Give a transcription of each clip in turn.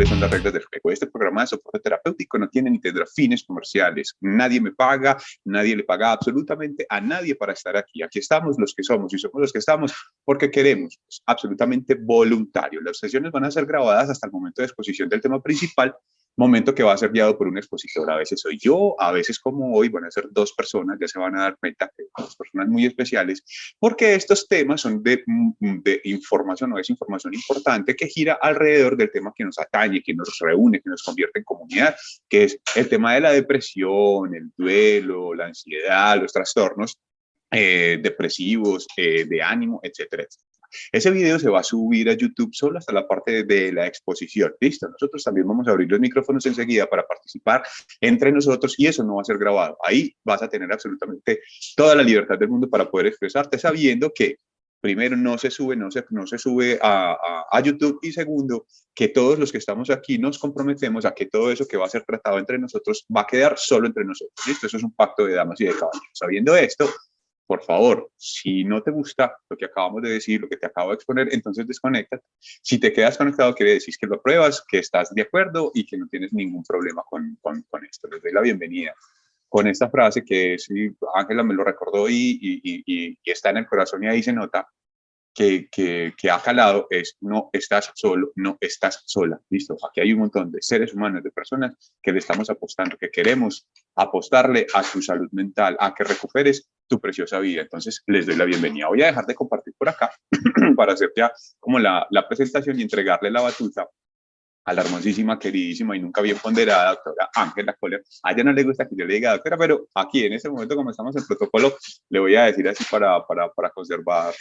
cuáles son las reglas del juego. Este programa de soporte terapéutico no tiene ni tendrá fines comerciales. Nadie me paga, nadie le paga absolutamente a nadie para estar aquí. Aquí estamos los que somos y somos los que estamos porque queremos. Es absolutamente voluntario. Las sesiones van a ser grabadas hasta el momento de exposición del tema principal, momento que va a ser guiado por un expositor. A veces soy yo, a veces como hoy van a ser dos personas, ya se van a dar cuenta que son dos personas muy especiales, porque estos temas son de información, o es información importante que gira alrededor del tema que nos atañe, que nos reúne, que nos convierte en comunidad, que es el tema de la depresión, el duelo, la ansiedad, los trastornos depresivos, de ánimo, etcétera, etcétera. Ese video se va a subir a YouTube solo hasta la parte de la exposición. Listo, nosotros también vamos a abrir los micrófonos enseguida para participar entre nosotros y eso no va a ser grabado. Ahí vas a tener absolutamente toda la libertad del mundo para poder expresarte sabiendo que primero no se sube a YouTube y segundo, que todos los que estamos aquí nos comprometemos a que todo eso que va a ser tratado entre nosotros va a quedar solo entre nosotros. ¿Listo? Eso es un pacto de damas y de caballeros. Sabiendo esto, por favor, si no te gusta lo que acabamos de decir, lo que te acabo de exponer, entonces desconéctate. Si te quedas conectado, quiere decir que lo apruebas, que estás de acuerdo y que no tienes ningún problema con esto. Les doy la bienvenida con esta frase que Ángela me lo recordó y está en el corazón y ahí se nota que ha calado es: no estás solo, no estás sola. Listo, aquí hay un montón de seres humanos, de personas que le estamos apostando, que queremos apostarle a tu salud mental, a que recuperes tu preciosa vida. Entonces les doy la bienvenida. Voy a dejar de compartir por acá para hacer ya como la presentación y entregarle la batuta a la hermosísima, queridísima y nunca bien ponderada doctora Ángela Coller. A ella no le gusta que yo le diga doctora, pero aquí en este momento, como estamos en protocolo, le voy a decir así para conservarla.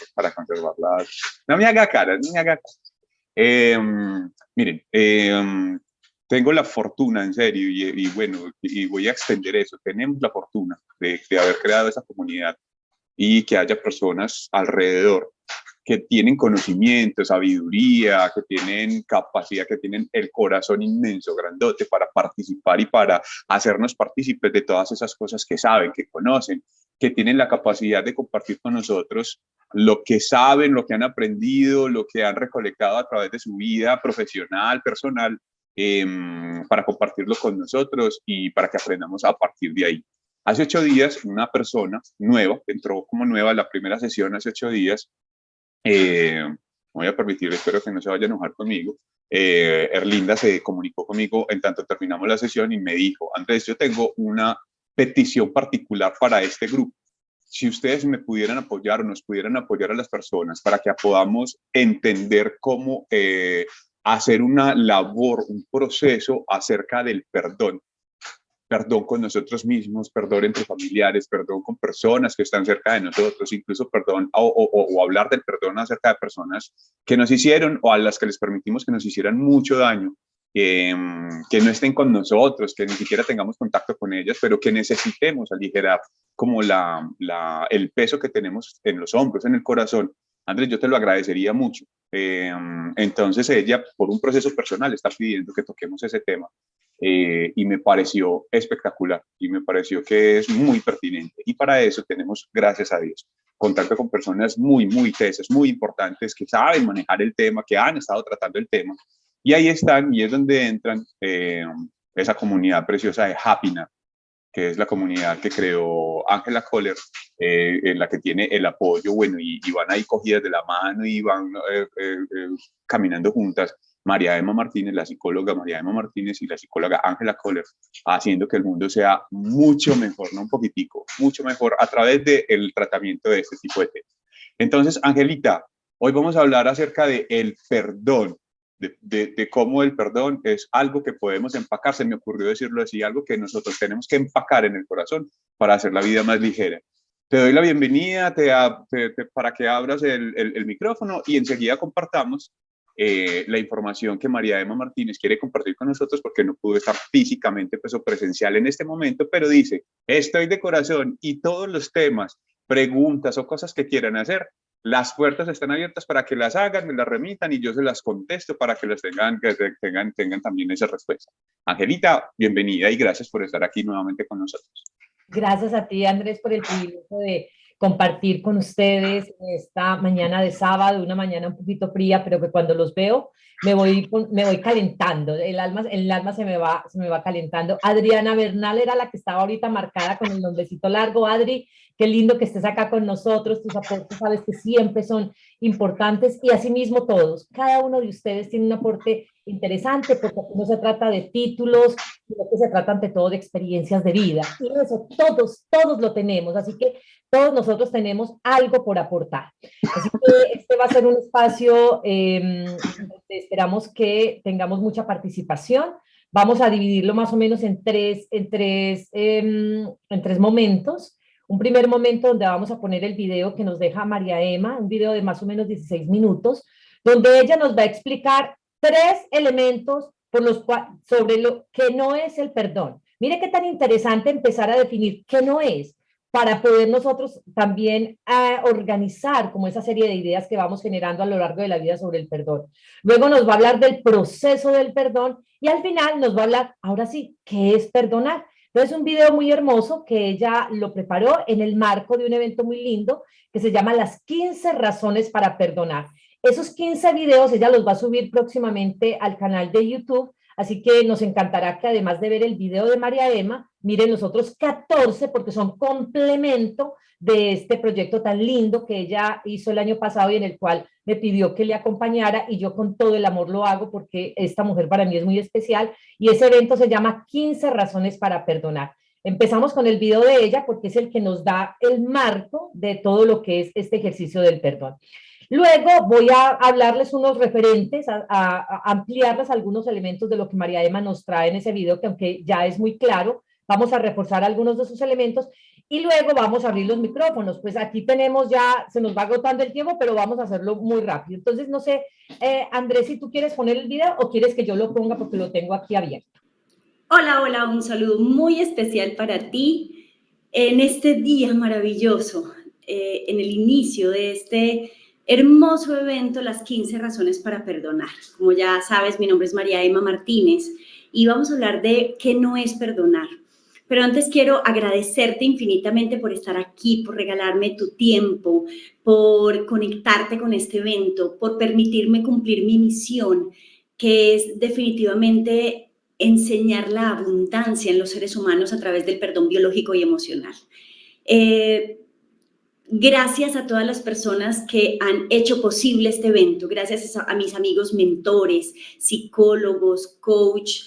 No me haga cara, no me haga cara. Miren, tengo la fortuna, en serio, y bueno, y voy a extender eso. Tenemos la fortuna de haber creado esa comunidad y que haya personas alrededor que tienen conocimiento, sabiduría, que tienen capacidad, que tienen el corazón inmenso, grandote, para participar y para hacernos partícipes de todas esas cosas que saben, que conocen, que tienen la capacidad de compartir con nosotros lo que saben, lo que han aprendido, lo que han recolectado a través de su vida profesional, personal, para compartirlo con nosotros y para que aprendamos a partir de ahí. Hace 8 días, una persona nueva, entró como nueva a la primera sesión hace 8 días, me voy a permitir, espero que no se vaya a enojar conmigo. Erlinda se comunicó conmigo en tanto terminamos la sesión y me dijo: Andrés, yo tengo una petición particular para este grupo. Si ustedes me pudieran apoyar o nos pudieran apoyar a las personas para que podamos entender cómo hacer una labor, un proceso acerca del perdón. Perdón con nosotros mismos, perdón entre familiares, perdón con personas que están cerca de nosotros, incluso perdón o hablar del perdón acerca de personas que nos hicieron o a las que les permitimos que nos hicieran mucho daño, que no estén con nosotros, que ni siquiera tengamos contacto con ellas, pero que necesitemos aligerar como el peso que tenemos en los hombros, en el corazón. Andrés, yo te lo agradecería mucho. Entonces ella, por un proceso personal, está pidiendo que toquemos ese tema. Y me pareció espectacular y me pareció que es muy pertinente. Y para eso tenemos, gracias a Dios, contacto con personas muy, muy tesas, muy importantes, que saben manejar el tema, que han estado tratando el tema. Y ahí están, y es donde entran esa comunidad preciosa de Happiness, que es la comunidad que creó Ángela Coller, en la que tiene el apoyo, bueno, y van ahí cogidas de la mano y van caminando juntas. María Emma Martínez, la psicóloga María Emma Martínez y la psicóloga Ángela Coller, haciendo que el mundo sea mucho mejor, no un poquitico, mucho mejor a través del tratamiento de este tipo de temas. Entonces, Angelita, hoy vamos a hablar acerca del perdón, de cómo el perdón es algo que podemos empacar, se me ocurrió decirlo así, algo que nosotros tenemos que empacar en el corazón para hacer la vida más ligera. Te doy la bienvenida para que abras el micrófono y enseguida compartamos la información que María Emma Martínez quiere compartir con nosotros porque no pudo estar físicamente o presencial en este momento, pero dice: estoy de corazón y todos los temas, preguntas o cosas que quieran hacer, las puertas están abiertas para que las hagan, me las remitan y yo se las contesto para que las tengan también esa respuesta. Angelita, bienvenida y gracias por estar aquí nuevamente con nosotros. Gracias a ti, Andrés, por el privilegio de compartir con ustedes esta mañana de sábado, una mañana un poquito fría, pero que cuando los veo me voy calentando, el alma se me va calentando. Adriana Bernal era la que estaba ahorita marcada con el nombrecito largo. Adri, qué lindo que estés acá con nosotros, tus aportes sabes que siempre son importantes y asimismo todos, cada uno de ustedes tiene un aporte interesante porque aquí no se trata de títulos, sino que se trata ante todo de experiencias de vida y eso todos lo tenemos, así que todos nosotros tenemos algo por aportar. Así que este va a ser un espacio donde esperamos que tengamos mucha participación. Vamos a dividirlo más o menos en tres momentos. Un primer momento donde vamos a poner el video que nos deja María Emma, un video de más o menos 16 minutos, donde ella nos va a explicar tres elementos sobre lo que no es el perdón. Mire qué tan interesante empezar a definir qué no es, para poder nosotros también organizar como esa serie de ideas que vamos generando a lo largo de la vida sobre el perdón. Luego nos va a hablar del proceso del perdón y al final nos va a hablar, ahora sí, ¿qué es perdonar? Entonces, un video muy hermoso que ella lo preparó en el marco de un evento muy lindo que se llama Las 15 razones para perdonar. Esos 15 videos ella los va a subir próximamente al canal de YouTube, así que nos encantará que además de ver el video de María Emma, miren los otros 14 porque son complemento de este proyecto tan lindo que ella hizo el año pasado y en el cual me pidió que le acompañara y yo con todo el amor lo hago porque esta mujer para mí es muy especial y ese evento se llama 15 razones para perdonar. Empezamos con el video de ella porque es el que nos da el marco de todo lo que es este ejercicio del perdón. Luego voy a hablarles unos referentes, a ampliarles algunos elementos de lo que María Emma nos trae en ese video, que aunque ya es muy claro, vamos a reforzar algunos de sus elementos y luego vamos a abrir los micrófonos. Pues aquí tenemos ya, se nos va agotando el tiempo, pero vamos a hacerlo muy rápido. Entonces, no sé, Andrés, si tú quieres poner el video o quieres que yo lo ponga porque lo tengo aquí abierto. Hola, hola, un saludo muy especial para ti en este día maravilloso, en el inicio de este hermoso evento, las 15 razones para perdonar. Como ya sabes, mi nombre es María Emma Martínez y vamos a hablar de qué no es perdonar. Pero antes quiero agradecerte infinitamente por estar aquí, por regalarme tu tiempo, por conectarte con este evento, por permitirme cumplir mi misión, que es definitivamente enseñar la abundancia en los seres humanos a través del perdón biológico y emocional. Gracias a todas las personas que han hecho posible este evento, gracias a mis amigos mentores, psicólogos, coach,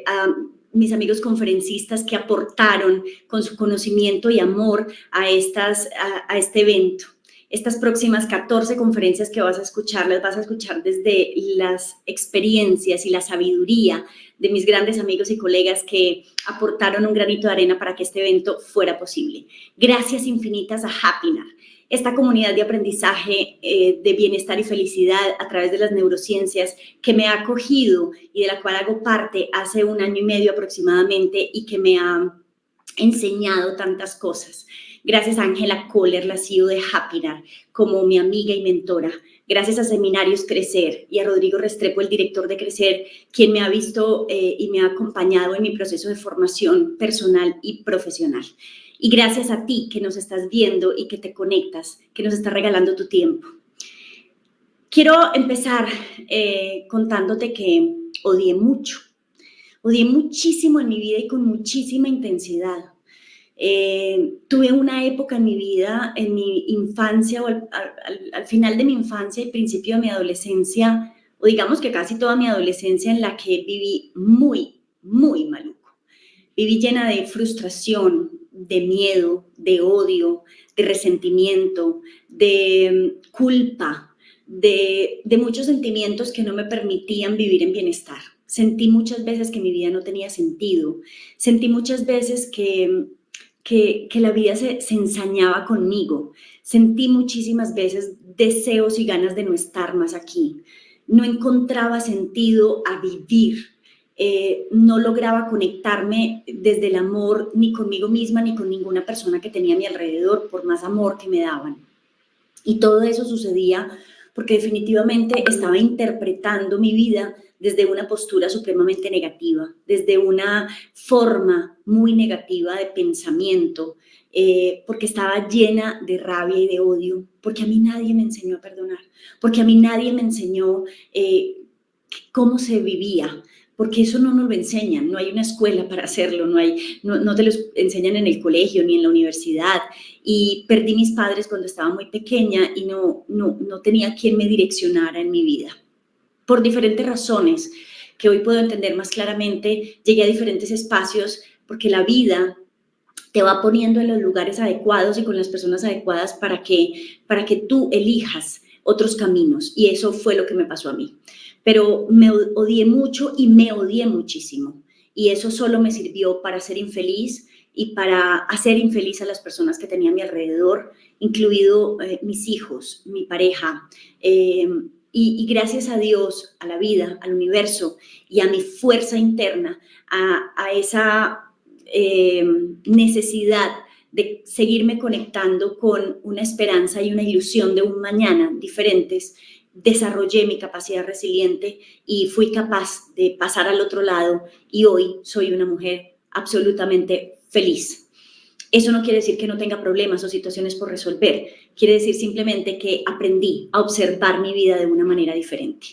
a mis amigos conferencistas que aportaron con su conocimiento y amor a este evento. Estas próximas 14 conferencias que vas a escuchar, las vas a escuchar desde las experiencias y la sabiduría de mis grandes amigos y colegas que aportaron un granito de arena para que este evento fuera posible. Gracias infinitas a Happinar, esta comunidad de aprendizaje de bienestar y felicidad a través de las neurociencias que me ha acogido y de la cual hago parte hace 1 año y medio aproximadamente y que me ha enseñado tantas cosas. Gracias a Ángela Kohler, la CEO de Happinar, como mi amiga y mentora. Gracias a Seminarios Crecer y a Rodrigo Restrepo, el director de Crecer, quien me ha visto y me ha acompañado en mi proceso de formación personal y profesional. Y gracias a ti que nos estás viendo y que te conectas, que nos estás regalando tu tiempo. Quiero empezar contándote que odié muchísimo en mi vida y con muchísima intensidad. Tuve una época en mi vida, en mi infancia o al final de mi infancia y principio de mi adolescencia, o digamos que casi toda mi adolescencia, en la que viví muy, muy maluco. Viví llena de frustración, de miedo, de odio, de resentimiento, de culpa, de muchos sentimientos que no me permitían vivir en bienestar. Sentí muchas veces que mi vida no tenía sentido. Sentí muchas veces que la vida se ensañaba conmigo. Sentí muchísimas veces deseos y ganas de no estar más aquí. No encontraba sentido a vivir. No lograba conectarme desde el amor ni conmigo misma ni con ninguna persona que tenía a mi alrededor, por más amor que me daban. Y todo eso sucedía porque definitivamente estaba interpretando mi vida desde una postura supremamente negativa, desde una forma muy negativa de pensamiento, porque estaba llena de rabia y de odio, porque a mí nadie me enseñó a perdonar, porque a mí nadie me enseñó cómo se vivía, porque eso no nos lo enseñan, no hay una escuela para hacerlo, no te lo enseñan en el colegio ni en la universidad. Y perdí mis padres cuando estaba muy pequeña y no tenía quien me direccionara en mi vida. Por diferentes razones que hoy puedo entender más claramente, llegué a diferentes espacios porque la vida te va poniendo en los lugares adecuados y con las personas adecuadas para que tú elijas otros caminos, y eso fue lo que me pasó a mí. Pero me odié mucho y me odié muchísimo, y eso solo me sirvió para ser infeliz y para hacer infeliz a las personas que tenía a mi alrededor, incluido mis hijos, mi pareja, y gracias a Dios, a la vida, al universo y a mi fuerza interna, a esa necesidad de seguirme conectando con una esperanza y una ilusión de un mañana diferentes, desarrollé mi capacidad resiliente y fui capaz de pasar al otro lado, y hoy soy una mujer absolutamente feliz. Eso no quiere decir que no tenga problemas o situaciones por resolver, quiere decir simplemente que aprendí a observar mi vida de una manera diferente.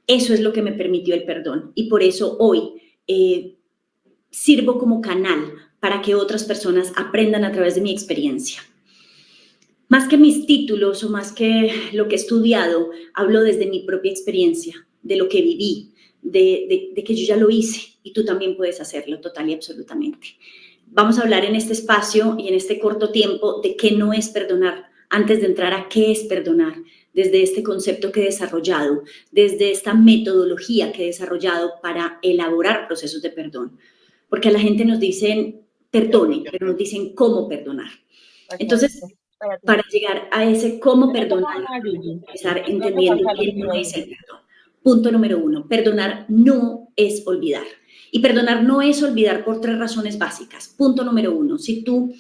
Eso es lo que me permitió el perdón, y por eso hoy sirvo como canal para que otras personas aprendan a través de mi experiencia. Más que mis títulos o más que lo que he estudiado, hablo desde mi propia experiencia, de lo que viví, de que yo ya lo hice y tú también puedes hacerlo total y absolutamente. Vamos a hablar en este espacio y en este corto tiempo de qué no es perdonar, antes de entrar a qué es perdonar, desde este concepto que he desarrollado, desde esta metodología que he desarrollado para elaborar procesos de perdón. Porque a la gente nos dicen perdone, pero nos dicen cómo perdonar. Entonces, para llegar a ese cómo perdonar, empezar entendiendo qué no es el perdón. Punto número 1, perdonar no es olvidar. Y perdonar no es olvidar por 3 razones básicas. Punto número 1, si tú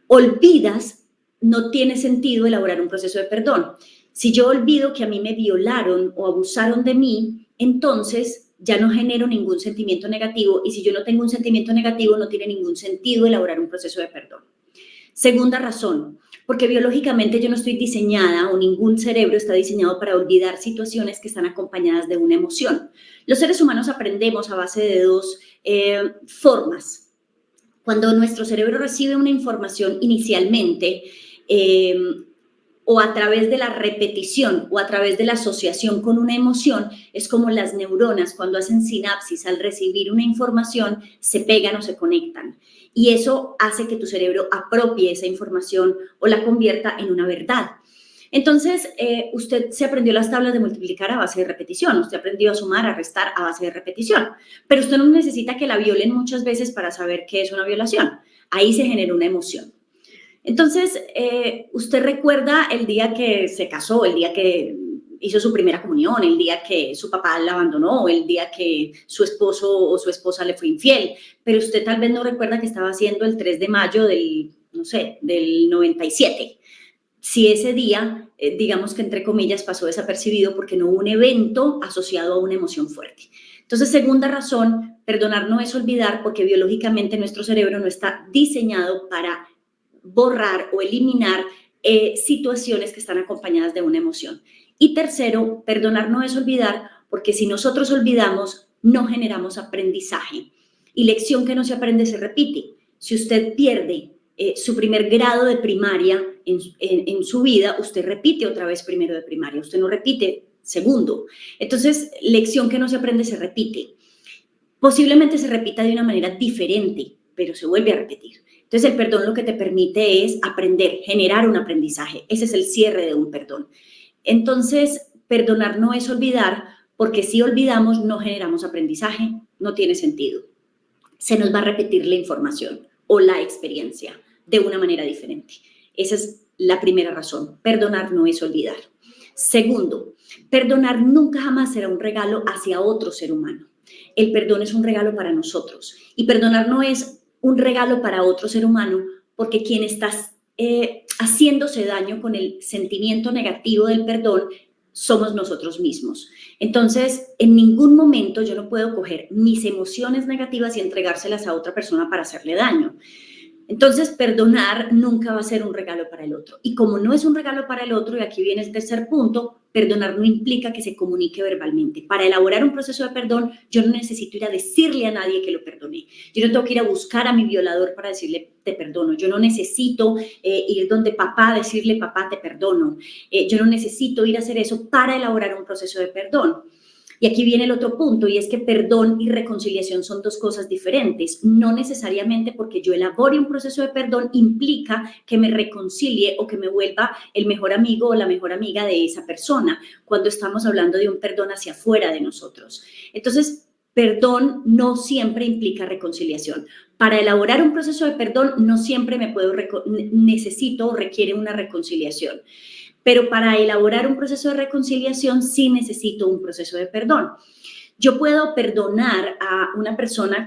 olvidas, no tiene sentido elaborar un proceso de perdón. Si yo olvido que a mí me violaron o abusaron de mí, entonces ya no genero ningún sentimiento negativo, y si yo no tengo un sentimiento negativo, no tiene ningún sentido elaborar un proceso de perdón. Segunda razón, porque biológicamente yo no estoy diseñada, o ningún cerebro está diseñado para olvidar situaciones que están acompañadas de una emoción. Los seres humanos aprendemos a base de 2 formas. Cuando nuestro cerebro recibe una información inicialmente, o a través de la repetición o a través de la asociación con una emoción, es como las neuronas cuando hacen sinapsis al recibir una información, se pegan o se conectan. Y eso hace que tu cerebro apropie esa información o la convierta en una verdad. Entonces, usted se aprendió las tablas de multiplicar a base de repetición, usted aprendió a sumar, a restar a base de repetición, pero usted no necesita que la violen muchas veces para saber qué es una violación. Ahí se genera una emoción. Entonces, usted recuerda el día que se casó, el día que hizo su primera comunión, el día que su papá la abandonó, el día que su esposo o su esposa le fue infiel, pero usted tal vez no recuerda que estaba haciendo el 3 de mayo del 97. Si ese día, digamos que entre comillas, pasó desapercibido porque no hubo un evento asociado a una emoción fuerte. Entonces, segunda razón, perdonar no es olvidar, porque biológicamente nuestro cerebro no está diseñado para borrar o eliminar situaciones que están acompañadas de una emoción. Y tercero, perdonar no es olvidar, porque si nosotros olvidamos, no generamos aprendizaje. Y lección que no se aprende se repite. Si usted pierde su primer grado de primaria en su vida, usted repite otra vez primero de primaria, usted no repite segundo. Entonces, lección que no se aprende se repite. Posiblemente se repita de una manera diferente, pero se vuelve a repetir. Entonces, el perdón lo que te permite es aprender, generar un aprendizaje. Ese es el cierre de un perdón. Entonces, perdonar no es olvidar, porque si olvidamos no generamos aprendizaje, no tiene sentido. Se nos va a repetir la información o la experiencia de una manera diferente. Esa es la primera razón. Perdonar no es olvidar. Segundo, perdonar nunca jamás será un regalo hacia otro ser humano. El perdón es un regalo para nosotros, y perdonar no es un regalo para otro ser humano, porque quien está haciéndose daño con el sentimiento negativo del perdón somos nosotros mismos. Entonces, en ningún momento yo no puedo coger mis emociones negativas y entregárselas a otra persona para hacerle daño. Entonces, perdonar nunca va a ser un regalo para el otro. Y como no es un regalo para el otro, y aquí viene el tercer punto, perdonar no implica que se comunique verbalmente. Para elaborar un proceso de perdón, yo no necesito ir a decirle a nadie que lo perdoné. Yo no tengo que ir a buscar a mi violador para decirle te perdono. Yo no necesito ir donde papá a decirle papá te perdono. Yo no necesito ir a hacer eso para elaborar un proceso de perdón. Y aquí viene el otro punto, y es que perdón y reconciliación son dos cosas diferentes. No necesariamente porque yo elabore un proceso de perdón implica que me reconcilie o que me vuelva el mejor amigo o la mejor amiga de esa persona, cuando estamos hablando de un perdón hacia afuera de nosotros. Entonces, perdón no siempre implica reconciliación. Para elaborar un proceso de perdón no siempre necesito o requiere una reconciliación. Pero para elaborar un proceso de reconciliación sí necesito un proceso de perdón. Yo puedo perdonar a una persona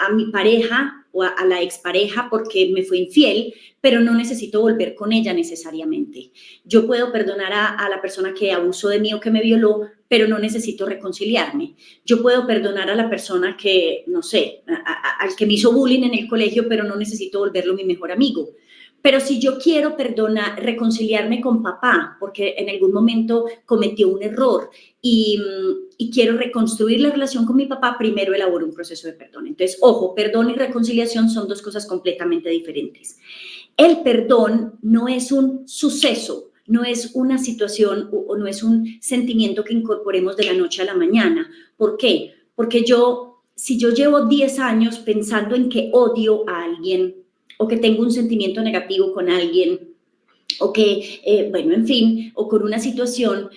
a mi pareja o a la expareja porque me fue infiel, pero no necesito volver con ella necesariamente. Yo puedo perdonar a la persona que abusó de mí o que me violó, pero no necesito reconciliarme. Yo puedo perdonar a la persona que, no sé, al que me hizo bullying en el colegio, pero no necesito volverlo mi mejor amigo. Pero si yo quiero reconciliarme con papá, porque en algún momento cometió un error y quiero reconstruir la relación con mi papá, primero elaboro un proceso de perdón. Entonces, ojo, perdón y reconciliación son dos cosas completamente diferentes. El perdón no es un suceso, no es una situación o no es un sentimiento que incorporemos de la noche a la mañana. ¿Por qué? Porque si yo llevo 10 años pensando en que odio a alguien, o que tengo un sentimiento negativo con alguien, o que, bueno, en fin, o con una situación,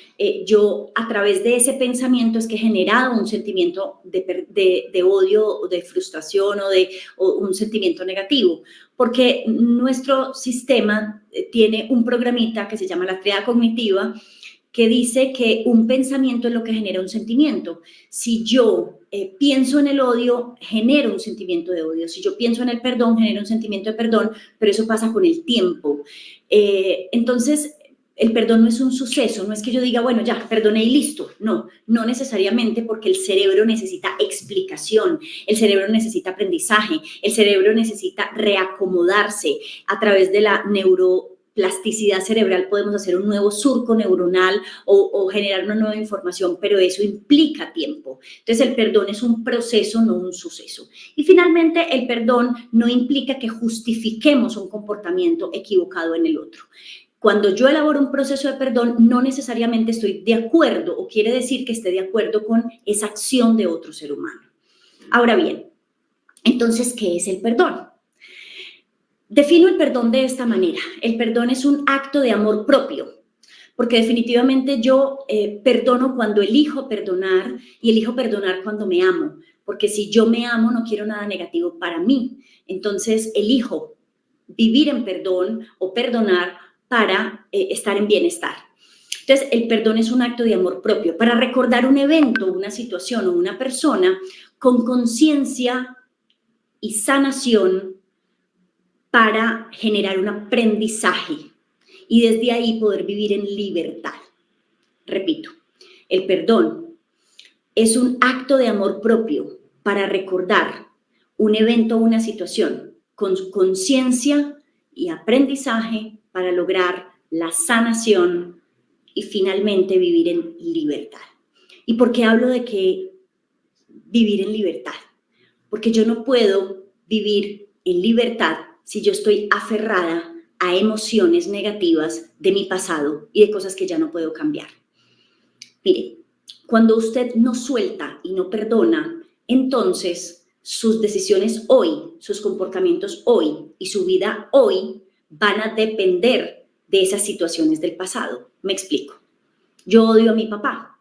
yo a través de ese pensamiento es que he generado un sentimiento de odio, o de frustración, o un sentimiento negativo, porque nuestro sistema tiene un programita que se llama la tríada cognitiva, que dice que un pensamiento es lo que genera un sentimiento. Si yo pienso en el odio, genero un sentimiento de odio. Si yo pienso en el perdón, genero un sentimiento de perdón, pero eso pasa con el tiempo. Entonces, el perdón no es un suceso, no es que yo diga, bueno, ya, perdoné y listo. No necesariamente, porque el cerebro necesita explicación, el cerebro necesita aprendizaje, el cerebro necesita reacomodarse a través de la neuroplasticidad cerebral. Podemos hacer un nuevo surco neuronal o generar una nueva información, pero eso implica tiempo. Entonces, el perdón es un proceso, no un suceso. Y finalmente, el perdón no implica que justifiquemos un comportamiento equivocado en el otro. Cuando yo elaboro un proceso de perdón, no necesariamente estoy de acuerdo o quiere decir que esté de acuerdo con esa acción de otro ser humano. Ahora bien, entonces, ¿qué es el perdón? Defino el perdón de esta manera. El perdón es un acto de amor propio, porque definitivamente yo perdono cuando elijo perdonar y elijo perdonar cuando me amo, porque si yo me amo no quiero nada negativo para mí. Entonces elijo vivir en perdón o perdonar para estar en bienestar. Entonces, el perdón es un acto de amor propio para recordar un evento, una situación o una persona con conciencia y sanación, para generar un aprendizaje y desde ahí poder vivir en libertad. Repito, el perdón es un acto de amor propio para recordar un evento o una situación con conciencia y aprendizaje para lograr la sanación y finalmente vivir en libertad. ¿Y por qué hablo de que vivir en libertad? Porque yo no puedo vivir en libertad si yo estoy aferrada a emociones negativas de mi pasado y de cosas que ya no puedo cambiar. Mire, cuando usted no suelta y no perdona, entonces sus decisiones hoy, sus comportamientos hoy y su vida hoy van a depender de esas situaciones del pasado. Me explico. Yo odio a mi papá,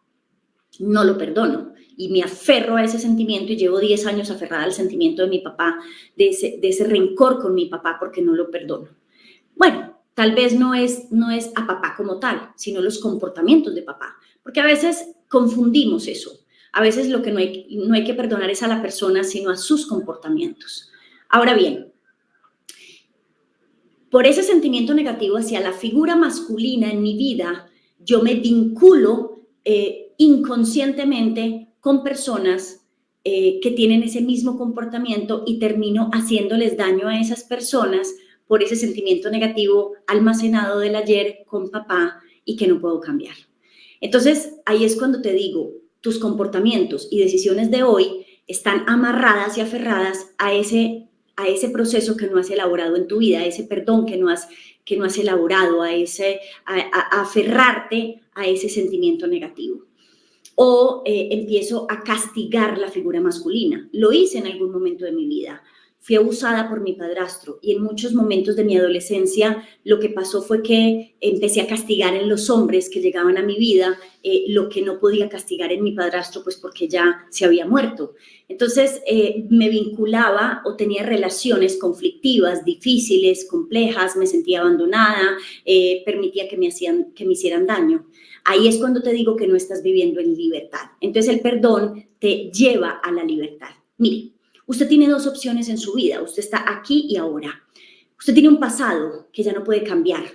no lo perdono y me aferro a ese sentimiento y llevo 10 años aferrada al sentimiento de mi papá, de ese rencor con mi papá porque no lo perdono. Bueno, tal vez no es a papá como tal, sino los comportamientos de papá, porque a veces confundimos eso. A veces lo que no hay que perdonar es a la persona, sino a sus comportamientos. Ahora bien, por ese sentimiento negativo hacia la figura masculina en mi vida, yo me vinculo inconscientemente con personas que tienen ese mismo comportamiento y termino haciéndoles daño a esas personas por ese sentimiento negativo almacenado del ayer con papá y que no puedo cambiar. Entonces, ahí es cuando te digo, tus comportamientos y decisiones de hoy están amarradas y aferradas a ese proceso que no has elaborado en tu vida, a ese perdón que no has elaborado, a aferrarte a ese sentimiento negativo. O empiezo a castigar la figura masculina. Lo hice en algún momento de mi vida. Fui abusada por mi padrastro y en muchos momentos de mi adolescencia lo que pasó fue que empecé a castigar en los hombres que llegaban a mi vida lo que no podía castigar en mi padrastro, pues porque ya se había muerto. Entonces me vinculaba o tenía relaciones conflictivas, difíciles, complejas, me sentía abandonada, permitía que me hicieran daño. Ahí es cuando te digo que no estás viviendo en libertad. Entonces el perdón te lleva a la libertad. Mire, usted tiene dos opciones en su vida. Usted está aquí y ahora. Usted tiene un pasado que ya no puede cambiar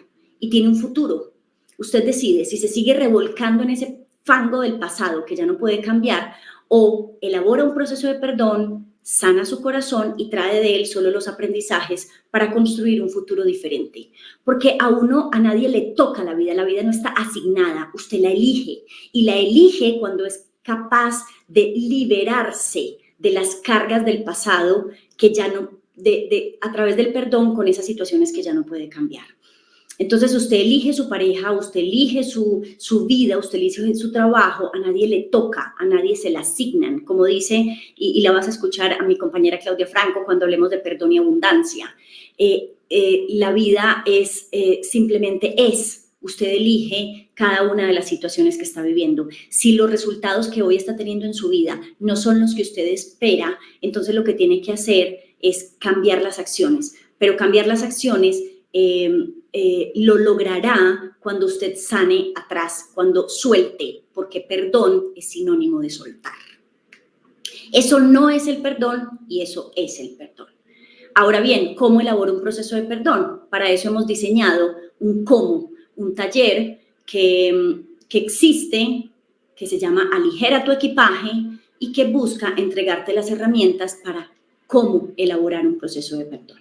y tiene un futuro. Usted decide si se sigue revolcando en ese fango del pasado que ya no puede cambiar o elabora un proceso de perdón, sana su corazón y trae de él solo los aprendizajes para construir un futuro diferente. Porque a nadie le toca la vida no está asignada, usted la elige y la elige cuando es capaz de liberarse de las cargas del pasado que ya no, a través del perdón con esas situaciones que ya no puede cambiar. Entonces usted elige su pareja, usted elige su vida, usted elige su trabajo, a nadie le toca, a nadie se la asignan, como dice, y la vas a escuchar a mi compañera Claudia Franco cuando hablemos de perdón y abundancia. La vida es, simplemente es, usted elige cada una de las situaciones que está viviendo. Si los resultados que hoy está teniendo en su vida no son los que usted espera, entonces lo que tiene que hacer es cambiar las acciones, pero cambiar las acciones lo logrará cuando usted sane atrás, cuando suelte, porque perdón es sinónimo de soltar. Eso no es el perdón y eso es el perdón. Ahora bien, ¿cómo elaboro un proceso de perdón? Para eso hemos diseñado un taller que existe, que se llama Aligera tu equipaje y que busca entregarte las herramientas para cómo elaborar un proceso de perdón.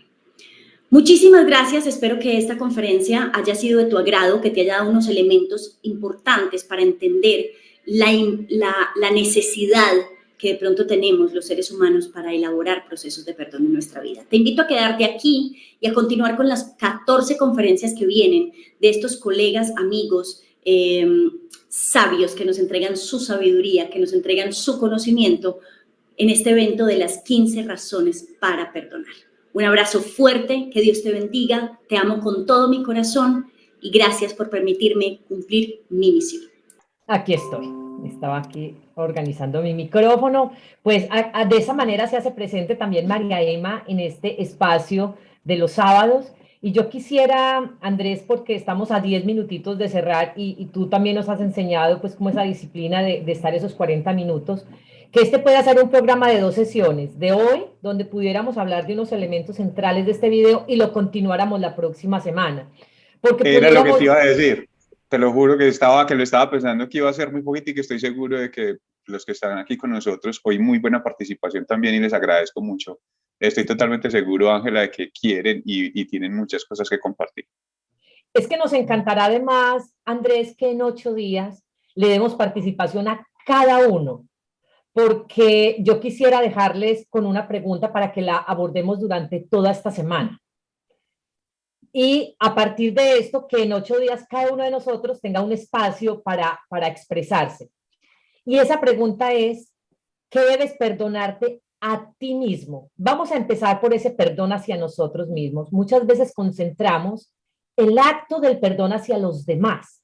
Muchísimas gracias, espero que esta conferencia haya sido de tu agrado, que te haya dado unos elementos importantes para entender la necesidad que de pronto tenemos los seres humanos para elaborar procesos de perdón en nuestra vida. Te invito a quedarte aquí y a continuar con las 14 conferencias que vienen de estos colegas, amigos, sabios que nos entregan su sabiduría, que nos entregan su conocimiento en este evento de las 15 razones para perdonar. Un abrazo fuerte, que Dios te bendiga, te amo con todo mi corazón y gracias por permitirme cumplir mi misión. Aquí estoy, estaba aquí organizando mi micrófono, pues de esa manera se hace presente también María Emma en este espacio de los sábados. Y yo quisiera, Andrés, porque estamos a 10 minutitos de cerrar y tú también nos has enseñado pues como esa disciplina de estar esos 40 minutos, que este puede ser un programa de 2 sesiones, de hoy, donde pudiéramos hablar de unos elementos centrales de este video y lo continuáramos la próxima semana. Porque era lo que te iba a decir, te lo juro que lo estaba pensando que iba a ser muy poquito y que estoy seguro de que los que están aquí con nosotros, hoy muy buena participación también y les agradezco mucho. Estoy totalmente seguro, Ángela, de que quieren y tienen muchas cosas que compartir. Es que nos encantará además, Andrés, que en 8 días le demos participación a cada uno, porque yo quisiera dejarles con una pregunta para que la abordemos durante toda esta semana. Y a partir de esto, que en 8 días cada uno de nosotros tenga un espacio para expresarse. Y esa pregunta es, ¿qué debes perdonarte a ti mismo? Vamos a empezar por ese perdón hacia nosotros mismos. Muchas veces concentramos el acto del perdón hacia los demás,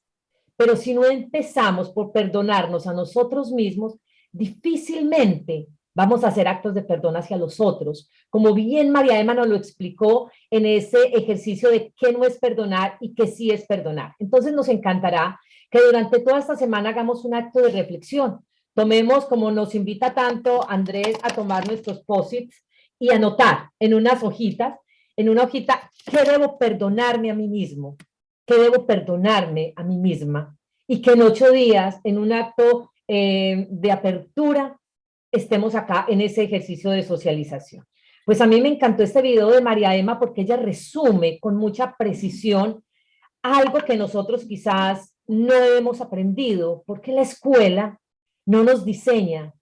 pero si no empezamos por perdonarnos a nosotros mismos, difícilmente vamos a hacer actos de perdón hacia los otros, como bien María Emma nos lo explicó en ese ejercicio de qué no es perdonar y qué sí es perdonar. Entonces nos encantará que durante toda esta semana hagamos un acto de reflexión. Tomemos, como nos invita tanto Andrés, a tomar nuestros post-its y anotar en unas hojitas, en una hojita, ¿qué debo perdonarme a mí mismo? ¿Qué debo perdonarme a mí misma? Y que en 8 días, en un acto de apertura, estemos acá en ese ejercicio de socialización. Pues a mí me encantó este video de María Emma porque ella resume con mucha precisión algo que nosotros quizás no hemos aprendido, porque la escuela no diseña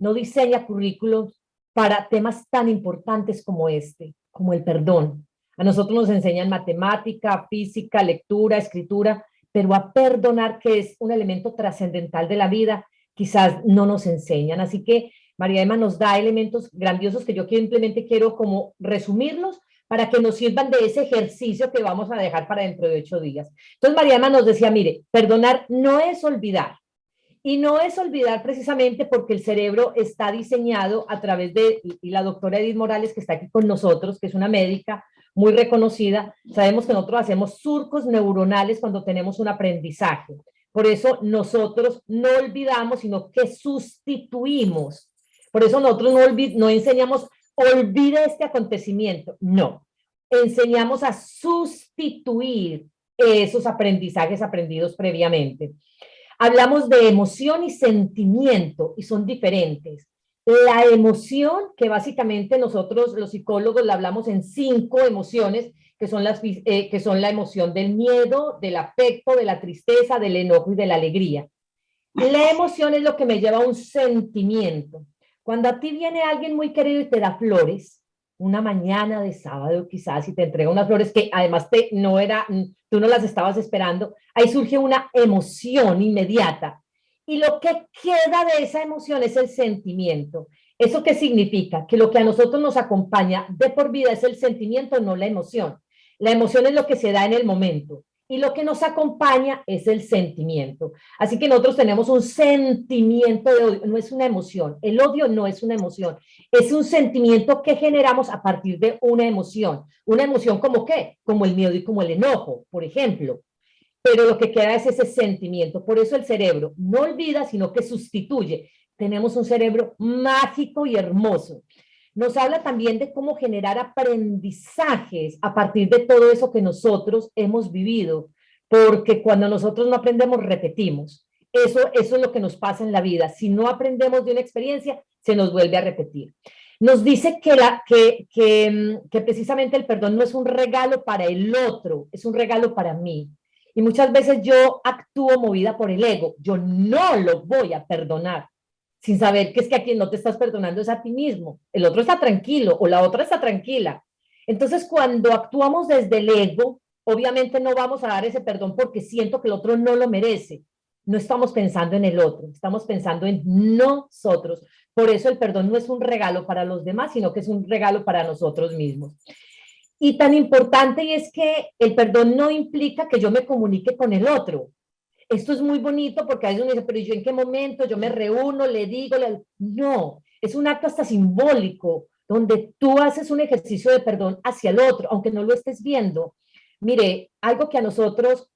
currículos para temas tan importantes como este, como el perdón. A nosotros nos enseñan matemática, física, lectura, escritura, pero a perdonar, que es un elemento trascendental de la vida, quizás no nos enseñan. Así que María Emma nos da elementos grandiosos que yo simplemente quiero como resumirlos para que nos sirvan de ese ejercicio que vamos a dejar para dentro de 8 días. Entonces María Emma nos decía, mire, perdonar no es olvidar, y no es olvidar precisamente porque el cerebro está diseñado a través de, y la doctora Edith Morales, que está aquí con nosotros, que es una médica muy reconocida, sabemos que nosotros hacemos surcos neuronales cuando tenemos un aprendizaje. Por eso nosotros no olvidamos, sino que sustituimos. Por eso nosotros no enseñamos, olvide este acontecimiento. No, enseñamos a sustituir esos aprendizajes aprendidos previamente. Hablamos de emoción y sentimiento y son diferentes. La emoción, que básicamente nosotros los psicólogos la hablamos en 5 emociones, que son la emoción del miedo, del afecto, de la tristeza, del enojo y de la alegría. La emoción es lo que me lleva a un sentimiento. Cuando a ti viene alguien muy querido y te da flores, una mañana de sábado quizás, y te entrega unas flores que además tú no las estabas esperando, ahí surge una emoción inmediata. Y lo que queda de esa emoción es el sentimiento. ¿Eso qué significa? Que lo que a nosotros nos acompaña de por vida es el sentimiento, no la emoción. La emoción es lo que se da en el momento. Y lo que nos acompaña es el sentimiento. Así que nosotros tenemos un sentimiento de odio, no es una emoción. El odio no es una emoción, es un sentimiento que generamos a partir de una emoción. ¿Una emoción como qué? Como el miedo y como el enojo, por ejemplo. Pero lo que queda es ese sentimiento. Por eso el cerebro no olvida, sino que sustituye. Tenemos un cerebro mágico y hermoso. Nos habla también de cómo generar aprendizajes a partir de todo eso que nosotros hemos vivido, porque cuando nosotros no aprendemos, repetimos. Eso es lo que nos pasa en la vida. Si no aprendemos de una experiencia, se nos vuelve a repetir. Nos dice que precisamente el perdón no es un regalo para el otro, es un regalo para mí. Y muchas veces yo actúo movida por el ego. Yo no lo voy a perdonar, sin saber que es que a quien no te estás perdonando es a ti mismo. El otro está tranquilo o la otra está tranquila. Entonces, cuando actuamos desde el ego, obviamente no vamos a dar ese perdón porque siento que el otro no lo merece. No estamos pensando en el otro, estamos pensando en nosotros. Por eso el perdón no es un regalo para los demás, sino que es un regalo para nosotros mismos. Y tan importante y es que el perdón no implica que yo me comunique con el otro. Esto es muy bonito porque a veces uno dice, pero ¿yo en qué momento? Yo me reúno, le digo, no, es un acto hasta simbólico, donde tú haces un ejercicio de perdón hacia el otro, aunque no lo estés viendo. Mire, algo que a nosotros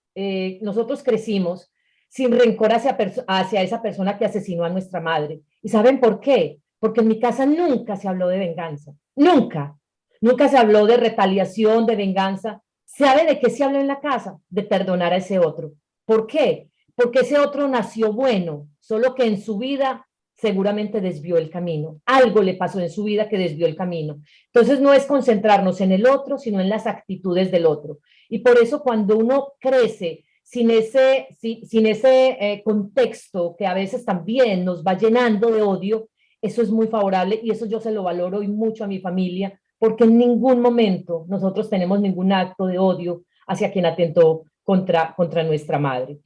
crecimos sin rencor hacia esa persona que asesinó a nuestra madre. ¿Y saben por qué? Porque en mi casa nunca se habló de venganza, nunca. Nunca se habló de retaliación, de venganza. ¿Sabe de qué se habló en la casa? De perdonar a ese otro. ¿Por qué? Porque ese otro nació bueno, solo que en su vida seguramente desvió el camino. Algo le pasó en su vida que desvió el camino. Entonces no es concentrarnos en el otro, sino en las actitudes del otro. Y por eso cuando uno crece sin ese contexto que a veces también nos va llenando de odio, eso es muy favorable y eso yo se lo valoro y mucho a mi familia, porque en ningún momento nosotros tenemos ningún acto de odio hacia quien atentó contra nuestra madre.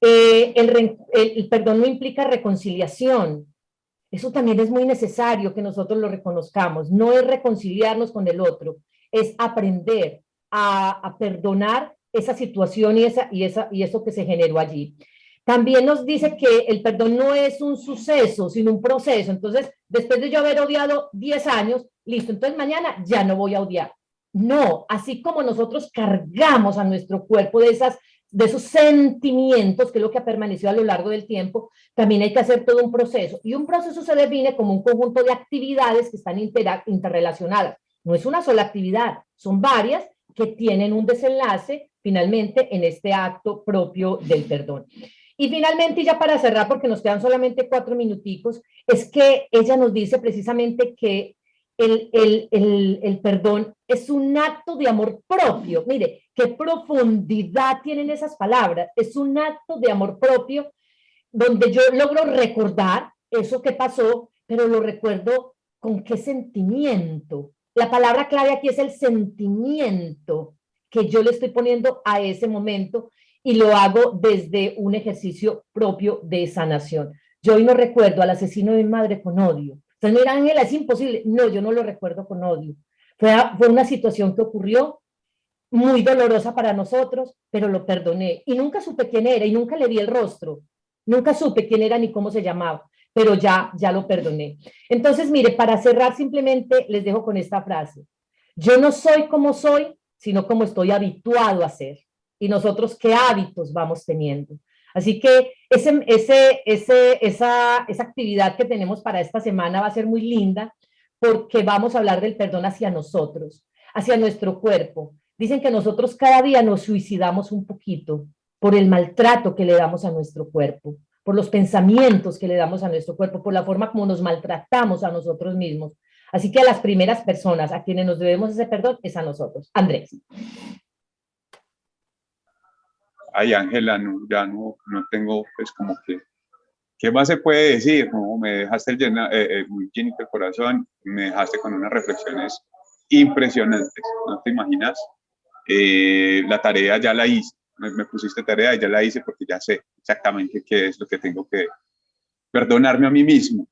El perdón no implica reconciliación. Eso también es muy necesario que nosotros lo reconozcamos. No es reconciliarnos con el otro, es aprender a perdonar esa situación y eso que se generó allí. También nos dice que el perdón no es un suceso, sino un proceso. Entonces, después de yo haber odiado 10 años, listo, entonces mañana ya no voy a odiar. No, así como nosotros cargamos a nuestro cuerpo de esos sentimientos, que es lo que ha permanecido a lo largo del tiempo, también hay que hacer todo un proceso. Y un proceso se define como un conjunto de actividades que están interrelacionadas. No es una sola actividad, son varias que tienen un desenlace finalmente en este acto propio del perdón. Y finalmente, y ya para cerrar, porque nos quedan solamente 4 minuticos, es que ella nos dice precisamente que el perdón es un acto de amor propio. Mire, qué profundidad tienen esas palabras. Es un acto de amor propio donde yo logro recordar eso que pasó, pero lo recuerdo con qué sentimiento. La palabra clave aquí es el sentimiento que yo le estoy poniendo a ese momento y lo hago desde un ejercicio propio de sanación. Yo hoy no recuerdo al asesino de mi madre con odio. Entonces, mira, Ángela, es imposible. No, yo no lo recuerdo con odio. Fue una situación que ocurrió muy dolorosa para nosotros, pero lo perdoné. Y nunca supe quién era y nunca le vi el rostro. Nunca supe quién era ni cómo se llamaba, pero ya lo perdoné. Entonces, mire, para cerrar simplemente les dejo con esta frase. Yo no soy como soy, sino como estoy habituado a ser. Y nosotros, ¿qué hábitos vamos teniendo? Así que esa actividad que tenemos para esta semana va a ser muy linda porque vamos a hablar del perdón hacia nosotros, hacia nuestro cuerpo. Dicen que nosotros cada día nos suicidamos un poquito por el maltrato que le damos a nuestro cuerpo, por los pensamientos que le damos a nuestro cuerpo, por la forma como nos maltratamos a nosotros mismos. Así que a las primeras personas a quienes nos debemos ese perdón es a nosotros. Andrés. Ay, Ángela, no, ya no tengo, pues como que, ¿qué más se puede decir? No, me dejaste muy llenito el corazón, me dejaste con unas reflexiones impresionantes, ¿no te imaginas? La tarea ya la hice, me pusiste tarea y ya la hice porque ya sé exactamente qué es lo que tengo que perdonarme a mí mismo.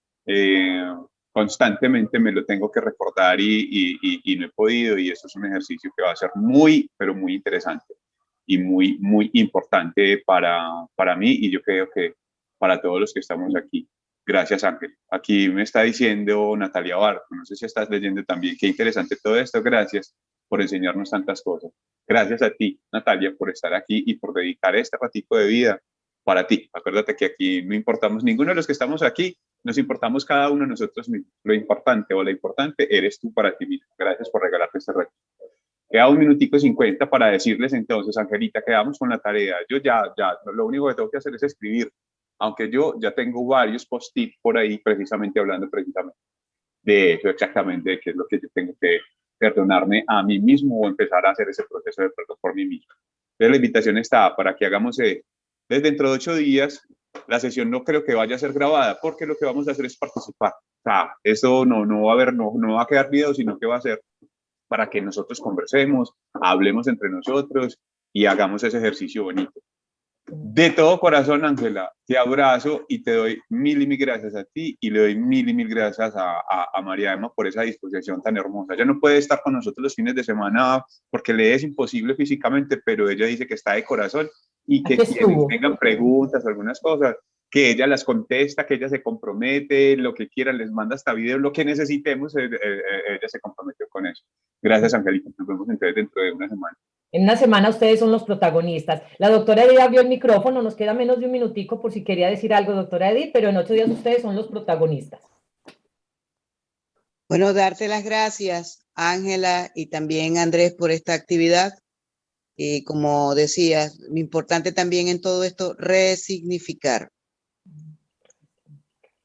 Constantemente me lo tengo que recordar y no he podido, y eso es un ejercicio que va a ser muy, pero muy interesante y muy, muy importante para mí, y yo creo que para todos los que estamos aquí. Gracias, Ángel. Aquí me está diciendo Natalia Barco, no sé si estás leyendo también, qué interesante todo esto, gracias por enseñarnos tantas cosas. Gracias a ti, Natalia, por estar aquí y por dedicar este ratico de vida para ti. Acuérdate que aquí no importamos ninguno de los que estamos aquí, nos importamos cada uno de nosotros mismos. Lo importante o la importante eres tú para ti mismo. Gracias por regalarte este ratito. Queda 1 minutico 50 para decirles entonces, Angelita, quedamos con la tarea. Yo ya, lo único que tengo que hacer es escribir, aunque yo ya tengo varios post-it por ahí precisamente hablando precisamente de eso, exactamente, de qué es lo que yo tengo que perdonarme a mí mismo o empezar a hacer ese proceso de perdón por mí mismo. Entonces la invitación está para que hagamos desde dentro de 8 días. La sesión no creo que vaya a ser grabada porque lo que vamos a hacer es participar. O sea, eso no va a haber, no va a quedar video, sino que va a ser para que nosotros conversemos, hablemos entre nosotros y hagamos ese ejercicio bonito. De todo corazón, Ángela, te abrazo y te doy mil y mil gracias a ti, y le doy mil y mil gracias a María Emma por esa disposición tan hermosa. Ella no puede estar con nosotros los fines de semana porque le es imposible físicamente, pero ella dice que está de corazón y que quienes tengan preguntas o algunas cosas, que ella las contesta, que ella se compromete, lo que quiera, les manda hasta video, lo que necesitemos, ella se comprometió con eso. Gracias, Angélica. Nos vemos entonces dentro de una semana. En una semana ustedes son los protagonistas. La doctora Edith abrió el micrófono, nos queda menos de 1 minutico por si quería decir algo, doctora Edith, pero en 8 días ustedes son los protagonistas. Bueno, darte las gracias, Ángela, y también Andrés, por esta actividad. Y como decías, lo importante también en todo esto, resignificar.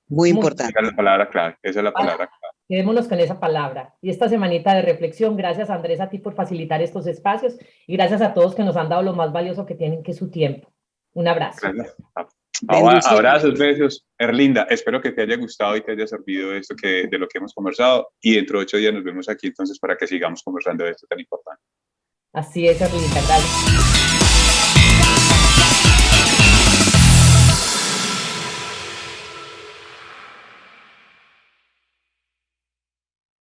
Muy importante. Esa es la palabra clave, esa es la palabra clave. Quedémonos con esa palabra. Y esta semanita de reflexión, gracias Andrés a ti por facilitar estos espacios y gracias a todos que nos han dado lo más valioso que tienen, que es su tiempo. Un abrazo. Gracias. Abrazos, besos. Erlinda, espero que te haya gustado y te haya servido esto de lo que hemos conversado, y dentro de 8 días nos vemos aquí entonces para que sigamos conversando de esto tan importante. Así es, Erlinda, gracias.